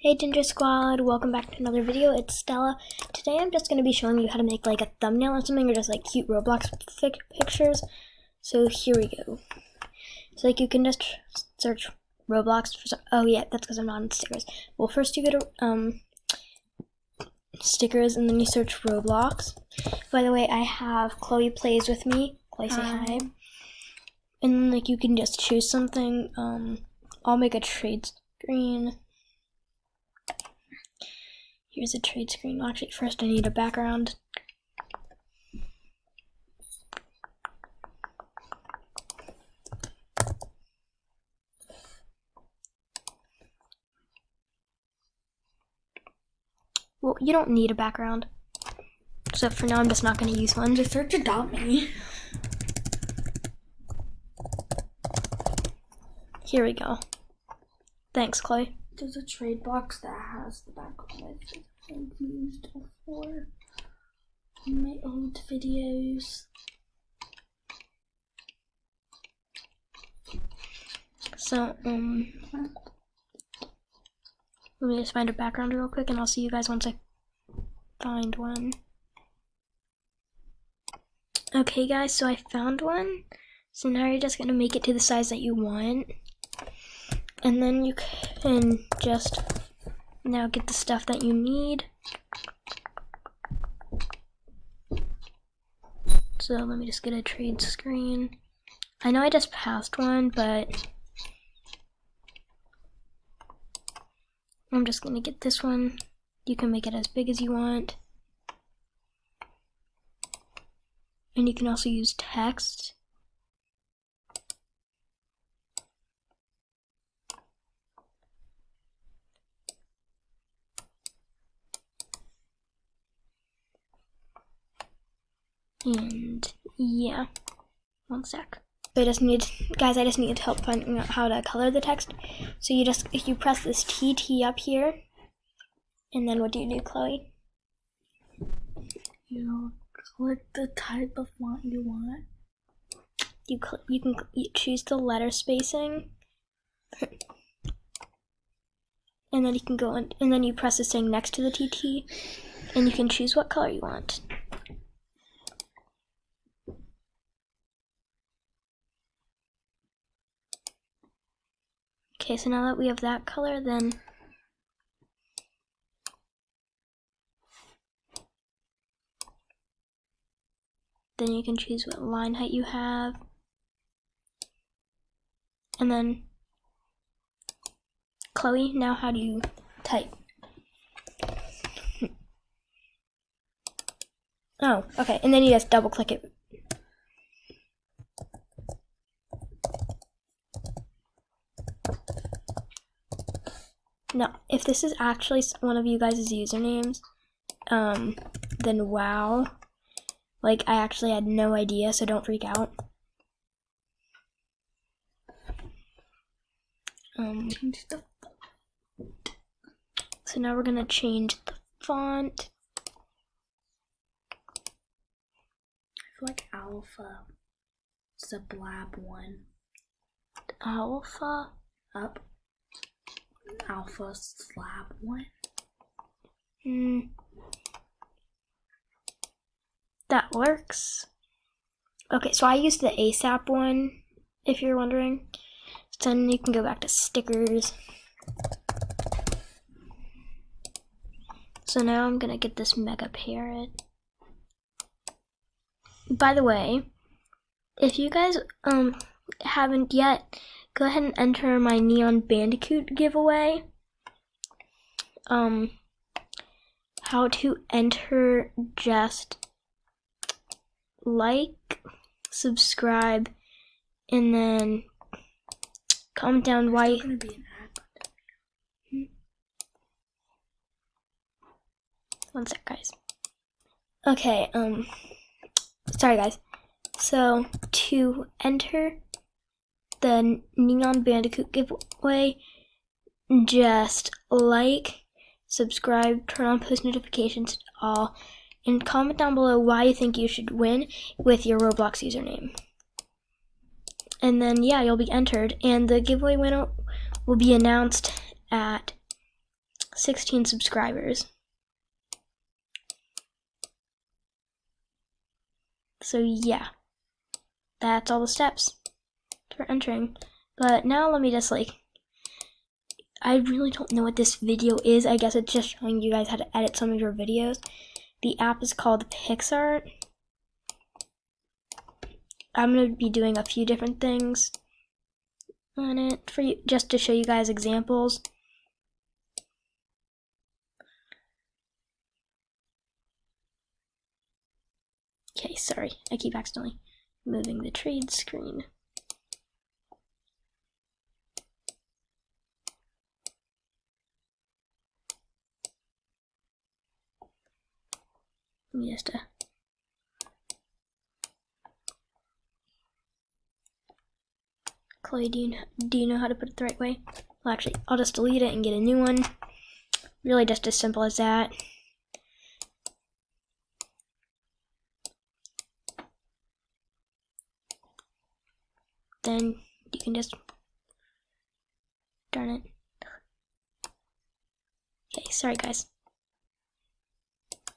Hey Ginger Squad, welcome back to another video. It's Stella. Today I'm just going to be showing you how to make like a thumbnail or something, or just like cute Roblox pictures. So here we go. So like you can just search Roblox for oh yeah, that's because I'm not on stickers. Well, first you go to stickers and then you search Roblox. By the way, I have Chloe plays with me. Chloe, say hi. And then like you can just choose something. I'll make a trade screen. Here's a trade screen. Well, actually, first I need a background. Well, you don't need a background. So for now, I'm just not going to use one. Just search Adopt Me. Here we go. Thanks, Chloe. There's a trade box that has the background I've used before in my old videos. So, let me just find a background real quick and I'll see you guys once I find one. Okay guys, so I found one. So now you're just gonna make it to the size that you want. And then you can just now get the stuff that you need. So let me just get a trade screen. I know I just passed one, but I'm just gonna get this one. You can make it as big as you want. And you can also use text. And yeah, one sec. I just need help finding out how to color the text. So you press this TT up here, and then what do you do, Chloe? You click the type of font you want. You can choose the letter spacing, and then you can go and then you press this thing next to the TT, and you can choose what color you want. Okay, so now that we have that color, then you can choose what line height you have. And then, Chloe, now how do you type? Oh, okay, and then you just double click it. Now, if this is actually one of you guys' usernames, then wow. Like, I actually had no idea, so don't freak out. Change the font. So now we're gonna change the font. I feel like Alpha. It's a blab one. Alpha? Up. Alpha slab one. That works. Okay, so I used the ASAP one, if you're wondering. So then you can go back to stickers. So now I'm gonna get this Mega Parrot. By the way, if you guys haven't yet, go ahead and enter my Neon Bandicoot giveaway. How to enter, just like, subscribe, and then comment down why. There's gonna be an ad. One sec, guys. Okay, sorry guys. So to enter the Neon Bandicoot giveaway, just like, subscribe, turn on post notifications to all, and comment down below why you think you should win with your Roblox username. And then yeah, you'll be entered, and the giveaway winner will be announced at 16 subscribers. So yeah, that's all the steps for entering. But now let me just I really don't know what this video is. I guess it's just showing you guys how to edit some of your videos. The app is called PicsArt. I'm going to be doing a few different things on it for you, just to show you guys examples. Okay, sorry, I keep accidentally moving the trade screen. Let me just Chloe, do you know how to put it the right way? Well, actually, I'll just delete it and get a new one. Really just as simple as that. Then you can just, darn it. Okay, sorry guys.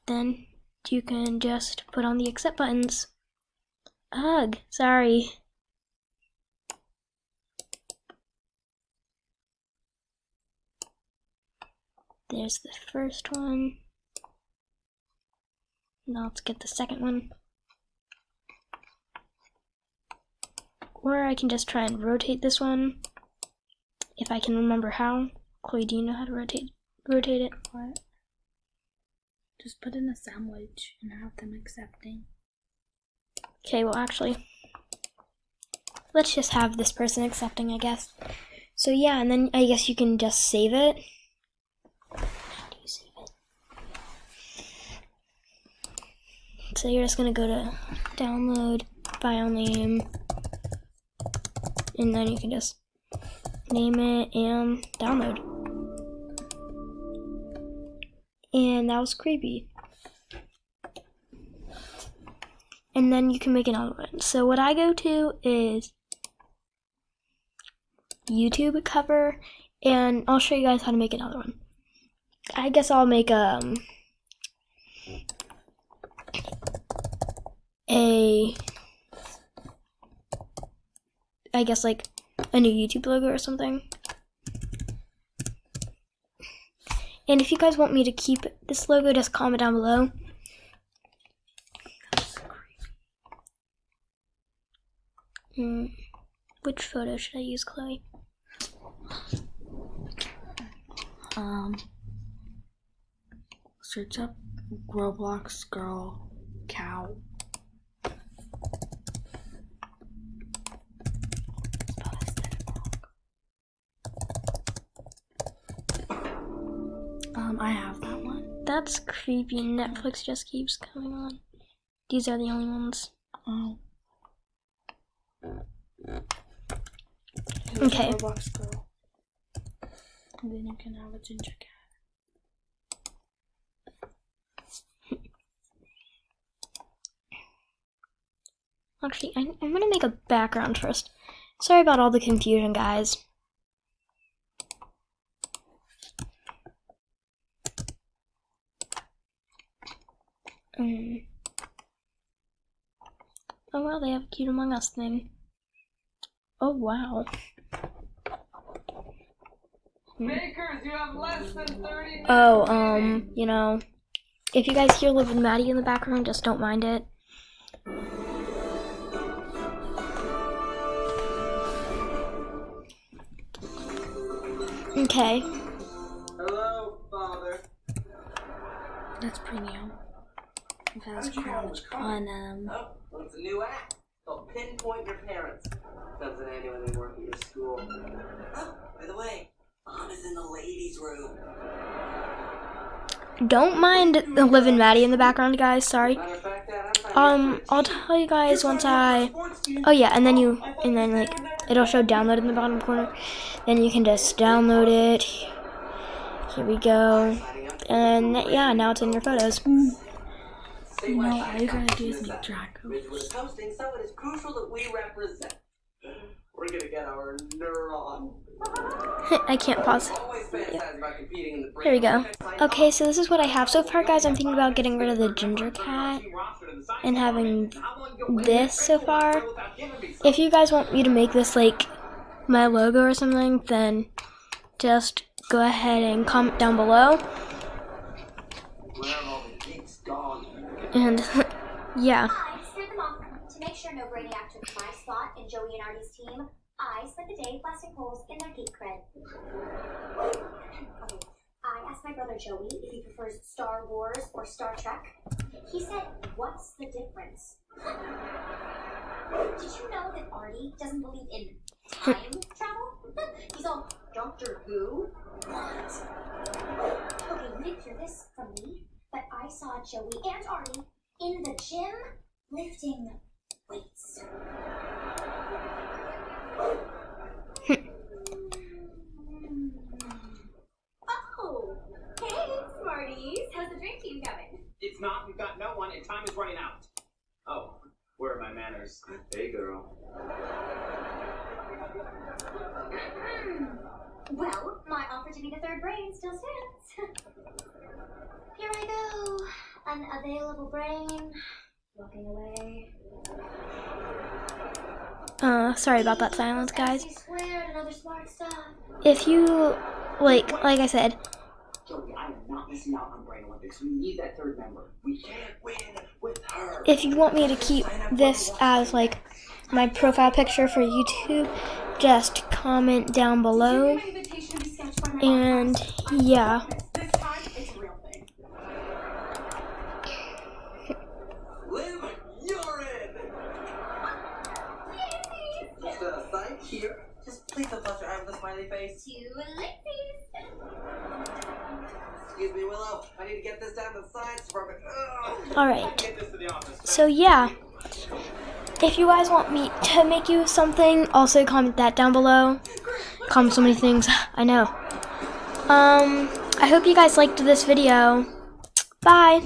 Then you can just put on the accept buttons. Ugh, sorry. There's the first one. Now let's get the second one. Or I can just try and rotate this one, if I can remember how. Chloe, do you know how to rotate it? What? Just put in a sandwich and have them accepting. Okay, well actually, let's just have this person accepting, I guess. So yeah, and then I guess you can just save it. How do you save it? So you're just gonna go to download, file name, and then you can just name it and download. And that was creepy. And then you can make another one. So what I go to is YouTube cover, and I'll show you guys how to make another one. I guess I'll make I guess like a new YouTube logo or something. And if you guys want me to keep this logo, just comment down below. Which photo should I use, Chloe? Search up Roblox girl cow. I have that one. That's creepy. Netflix just keeps coming on. These are the only ones. Oh. Okay. Roblox girl. And then you can have a ginger cat. Actually, I'm gonna make a background first. Sorry about all the confusion, guys. Oh wow, they have a cute Among Us thing. Oh wow. Makers, you have less than 30 minutes. Oh, you know, if you guys hear Liv and Maddie in the background, just don't mind it. Okay. Hello, Father. That's premium. That's crouch on Oh, well, it's a new app. It'll pinpoint your parents. Doesn't anyone they work at your school. Oh, by the way, Mom is in the ladies' room. Don't mind Liv and Maddie in the background, guys. Sorry. Matter of fact, Dad, I'm I'll tell you guys once I. Oh yeah, and then like it'll show download in the bottom corner. Then you can just download it. Here we go. And yeah, now it's in your photos. You know, all you gotta do is make Draco. was hosting, so it is crucial that we represent. We're gonna get our neuron I can't pause. Always fantasize about competing in the There we go. Okay, so this is what I have so far, guys. I'm thinking about getting rid of the ginger cat and having this so far. If you guys want me to make this like my logo or something, then just go ahead and comment down below. And yeah. I steered them off to make sure no Brainiac took my spot in Joey and Artie's team. I spent the day blasting holes in their geek cred. Okay. I asked my brother Joey if he prefers Star Wars or Star Trek. He said, "What's the difference?" Did you know that Artie doesn't believe in time travel? He's all, "Doctor Who?" What? Okay, you didn't hear this from me, but I saw Joey and Artie in the gym lifting weights. Oh, hey, Smarties. How's the drink team going? It's not. We've got no one, and time is running out. Oh, where are my manners? Hey, girl. Well, my offer to be the third brain still stands. Here I go, unavailable brain, walking away. Sorry about that silence, guys. Squared and other smart stuff. If you like I said, Joey, I am not missing out on Brain Olympics. We need that third member. We can't win with her. if you want me to keep this as like my profile picture for YouTube, just comment down below. And yeah. This time, it's a real thing. Liv, you're in! Just a side here. Just please don't touch your eye with a smiley face. Two ellipses. Excuse me, Willow. I need to get this down to the science department. Ugh. Alright. Get this to the office. So yeah. If you guys want me to make you something, also comment that down below. Comment so many things. I know. I hope you guys liked this video. Bye.